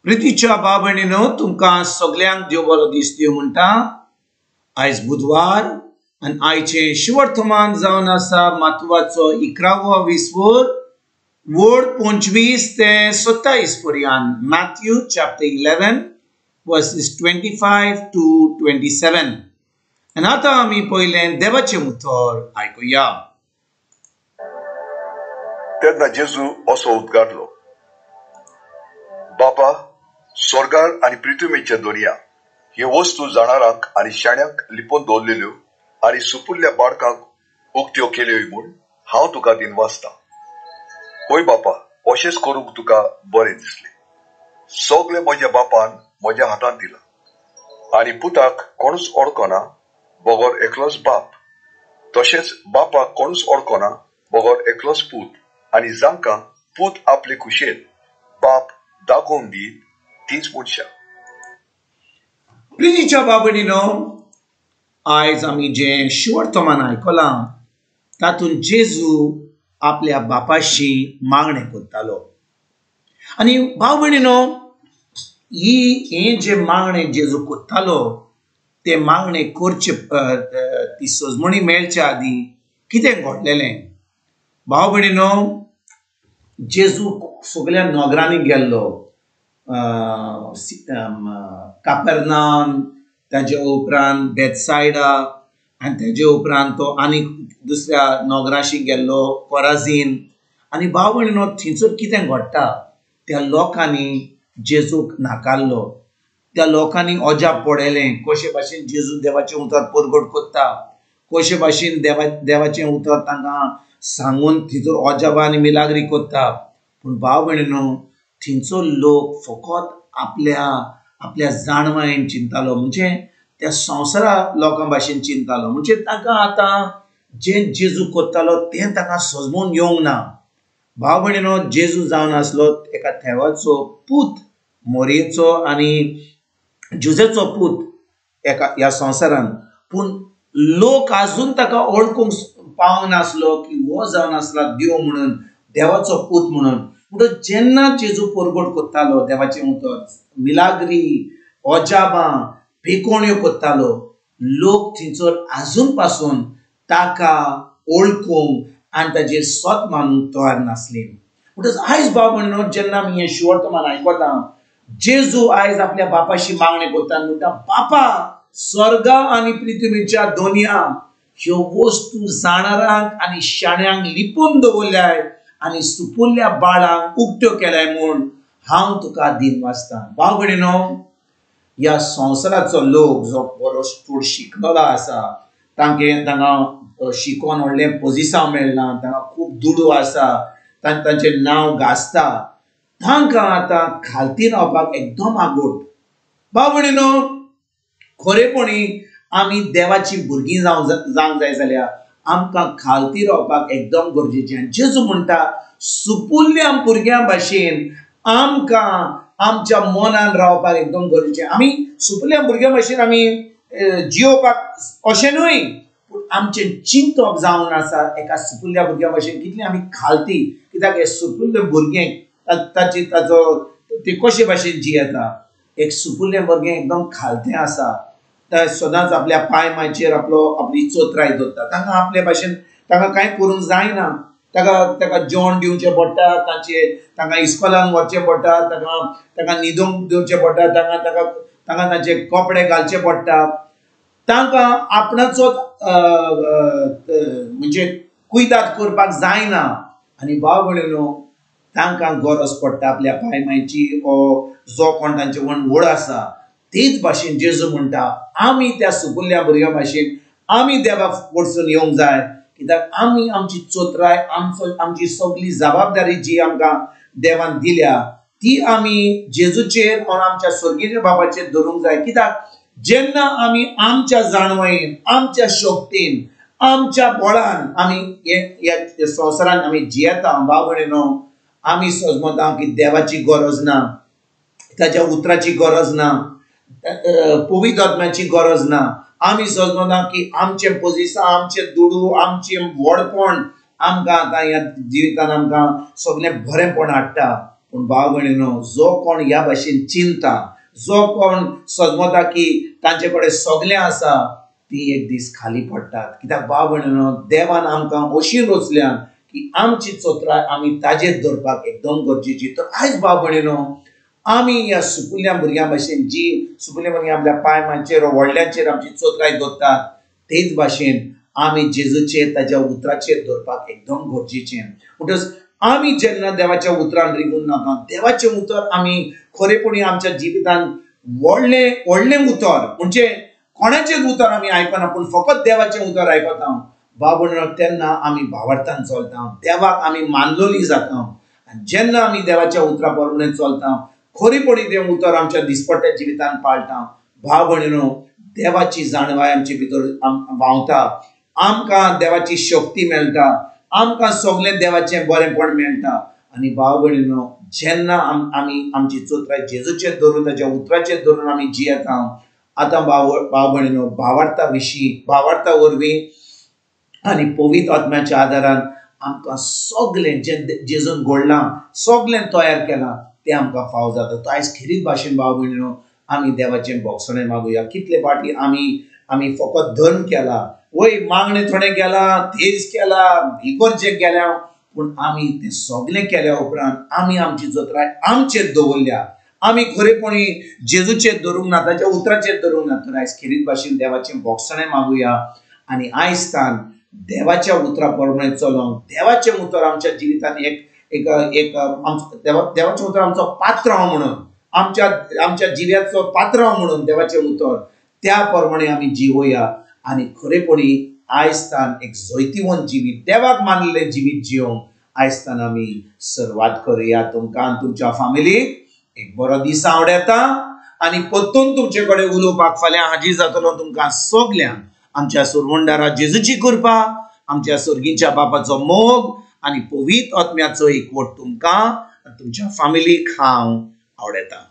प्रितीच्या बाबणीनो तुमकां सगळ्यांक देव बरो दीस दिवं म्हणटा। आयज बुधवार आनी आयचे शिवर्तमान जावन आसा मातवाचो 11वो विसवोर वोड 25 ते 27 पर्यंत। Matthew chapter 11 versus 25 to 27। आनी आतां आमी पयलें देवाचें उतर आयकुया। तेन्ना जेजू असो उद्गारलो, बापा, स्वर्गार आनी पृथ्वीच्या दोनया हे वस्तू जाणारांक आनी शाण्यांक लिपोवन दवरलेल्यो आनी सुपुल्ल्या बाळकांक उक्त्यो केल्योय म्हूण हांव तुका दिनवासतां। होय बापा, अशेंच करूंक तुका बरें दिसलें। सगळें म्हज्या बापान म्हज्या हातांत दिलां आनी पुताक कोणूच ओळखना बगोर एकलोच बाप, तशेंच बापाक कोणूच ओळखना बगोर एकलोच पूत, आनी जांकां पूत आपले खुशेन बाप दाखोवन दीत तीच मनशां। प्रितीच्या बाबणीनो, आयज आमी जें शिवर्तमान आयकलां तातूंत जेजू आपल्या बापाशी मागणें करतालो। आनी भाव भयणीनो, हे जे मागणें जेजू करतालो ते मागणें करचे ती सजमणी मेळच्या आदीं कितें घडलेलें? भाव भयणीनो, जेजू सगळ्या नगरांनी गेल्लो, कापेर्नाम, ताजे उपरांत बेथसायडा, आनी ताजे उपरांत तो आनी दुसऱ्या नगरांशी गेल्लो, कोराझीन। आनी भाव भयणीनो, थंयसर कितें घडटा? त्या लोकांनी जेजूक नाकारलो। त्या लोकांनी अजाप पडयलें कशे भाशेन जेजू देवाचें उतर परगट करता, कशे भाशेन देवाचें उतर तांकां सांगून थंयसर अजाप आनी मिलाग्री करता। पूण भाव भयणीनो, थंयचो लोक फकत आपल्या जाणवायेन चिंतालो, म्हणजे त्या संवसारा लोकां भाशेन चिंतालो। म्हणजे तांकां आतां जें जेजू करतालो तें तांकां सजमून येवंक ना। भाव भयणीनो, जेजू जावन आसलो एका थेवाचो पूत, मोरयेचो आनी जुजेचो पूत ह्या संवसारान। पूण लोक आजून ताका ओळखूंक पावंक नासलो की हो जावन आसला देव म्हणून, देवाचो पूत म्हणून। म्हणून जेन्ना जेजू परगट करतालो देवाचें उतर, मिलाग्री, अजापां, पेकोण्यो करतालो, लोक थंयसर आजून पासून ताका ओळखूंक आनी ताजेर सोत मानूंक तयार नासलीं। म्हणटच आयज भाव भयणीनो, जेन्ना आमी हें शिवर्तमान आयकता, जेजू आयज आपल्या बापाशी मागणें करता, म्हणटा, बापा, स्वर्ग आनी पृथ्वीच्या दोनया ह्यो वस्तू जाणारांक आनी शाण्यांक लिपोवन दवरल्याय आनी सुपुल्ल्या बाळांक उक्त्यो केल्याय म्हूण हांव तुका दिनवासतां। भाव भयणीनो, ह्या संवसाराचो लोक जो बरो चड शिकलेलो आसा, तांकां शिकोन व्हडलें पोजिसांव मेळना, तांकां खूब दुडू आसा, तांचें नांव गाजता, तांकां आतां खालती रावपाक एकदम आगोट। भाव भयणीनो, खरेपणी आमी देवाची भुरगीं जावंक जाय जाल्यार आमकां खालती रावपाक एकदम गरजेचें। जेजू म्हणटा, सुपुल्ल्या भुरग्यां भाशेन आमकां आमच्या मनान रावपाक एकदम गरजेचें। आमी सुपुल्ल्या भुरग्यां भाशेन आमी जियोवपाक अशें न्हय, पूण आमचें चिंतप जावन आसा एका सुपुल्ल्या भुरग्या भाशेन कितलें आमी खालती। कित्याक हे सुपुल्ले भुरगें ते कशे भाशेन जियेता? एक सुपुल्लें भुरगें एकदम खालतें आसा, सदांच आपल्या पांय मांयचेर आपली चोत्राय दवरता। तांकां आपले भाशेन तांकां कांय करूंक जायना, ताका जेवण दिवचें पडटा, तांकां इस्कॉलान व्हरचें पडटा, तांकां न्हिदोंक दिवचें पडटा, तांकां तांचे कपडे घालचे पडटा, तांकां आपणाचो म्हणजे कुयदाद करपाक जायना। आनी भाव भयणीनो, तांकां गरज पडटा आपल्या पांय मांयची, जो कोण तांचे व्हड आसा। तेच भाशेन जेजू म्हणटा, आमी त्या सुपुल्ल्या भुरग्या भाशेन आमी देवा वरसून येवंक जाय, कित्याक आमी आमची चोत्राय, आमची सगळी जबाबदारी जी आमकां देवान दिल्या ती आमी जेजूचेर वा आमच्या स्वर्गीय बापाचेर धरूंक जाय। कित्याक जेन्ना आमी आमच्या जाणवायेन, आमच्या शक्तीन, आमच्या बळान आमी ह्या संवसारान आमी जियेता, भाव भयणीनो, आमी समजता की देवाची गरज ना, ताच्या उतराची गरज ना, पवित्र आत्म्याची गरज ना। आमी समजता की आमचें पोजिशन, आमचें दुडू, आमचें व्हडपण आमकां आतां ह्या जिवितान आमकां सगळें बरेंपण हाडटा। पूण भाव भयणीनो, जो कोण ह्या भाशेन चिंता, जो कोण सजमता की तांचे कडेन सगलें आसा, ती एक दीस खाली पडटात. कित्याक भाव भयणीनो, देवान आमकां अशी रचल्या की आमची चोत्राय आमी ताजेर दवरपाक एकदम गरजेची. तर आयज भाव भयणीनो, आमी ह्या सुपुल्या भुरग्यां भाशेन जी सुपुल्या भुरग्यां आपल्या पांयमांचेर व्हडल्यांचेर आमची चोत्राय दवरतात, तेच भाशेन आमी जेजूचेर ताच्या उतराचेर दवरपाक एकदम गरजेचें. म्हणटच आमी जेन्ना देवाच्या उतरान रिगून नाका, देवाचें उतर आमी खरेपणी आमच्या जिवितांत व्हडलें उतर, म्हणजे कोणाचेच उतर आमी आयकना, पूण फकत देवाचें उतर आयकता. भाव भयणीनो, तेन्ना आमी भावार्थान चलता, देवाक आमी मानलोलीं जाता. आनी जेन्ना आमी देवाच्या उतरा प्रमाणे चलता, खरेपणी तें उतर आमच्या दिसपट्ट्या जिवितांत पाळटा. भाव भयणीनो, देवाची जाणवाय आमचे भितर व्हांवता, आमकां देवाची शक्ती मेळटा, आमकां सगळें देवाचें बरेंपण मेळटा. आनी भाव भयणीनो, जेन्ना आमी आमची चोत्राय जेजूचेर धरून ताच्या उतराचेर धरून आमी जियेता. आतां भाव भयणीनो, भावार्था वरवीं आनी पवित्र आत्म्याच्या आदारान आमकां सगळें जें जेजून घडलां, सगळें तयार केलां, तें आमकां फाव जाता. तो आयज खरीच भाशेन भाव भयणीनो, आमी देवाचें भोगसणें मागुया. कितले फावटी आमी फकत धर्म केला, वय मागणें थोडें केलां, तेज केला, इगर्जेक गेल्या, पूण आमी तें सगळें केल्या उपरांत आमी आमची चोत्राय आमचेर दवरल्या. आमी खरेपणी जेजूचेर धरूंक ना, ताच्या उतराचेर धरूंक ना. तर आयज खरीच भाशेन देवाचें भोगसणें मागुया. आनी आयज तान देवाच्या उतरा प्रमाणे चलोंक, देवाचें उतर आमच्या जिवितांत देवाचें उतर आमचो पात्रांव म्हणून, आमच्या जिव्याचो पात्रांव म्हणून देवाचें उतर, त्या प्रमाणे आमी जिवोया. आनी खरेपणी आयज तान एक जैतिवंत जिवीत, देवाक मानलेलें जिवीत जिवंक आयज तान आमी सुरवात करुया. तुमकां आनी तुमच्या फॅमिलीक एक बरो दीस आवडेता. आनी परतून तुमचे कडेन उलोवपाक फाल्यां हाजीर जातलो तुमकां सगल्यांक. आमच्या सुरवंडारा जेजूची कृपा, आमच्या सर्गीच्या बापाचो मोग आनी पवित्र आत्म्याचो एकवट तुमकां आनी तुमच्या फॅमिलीक हांव आवडेता.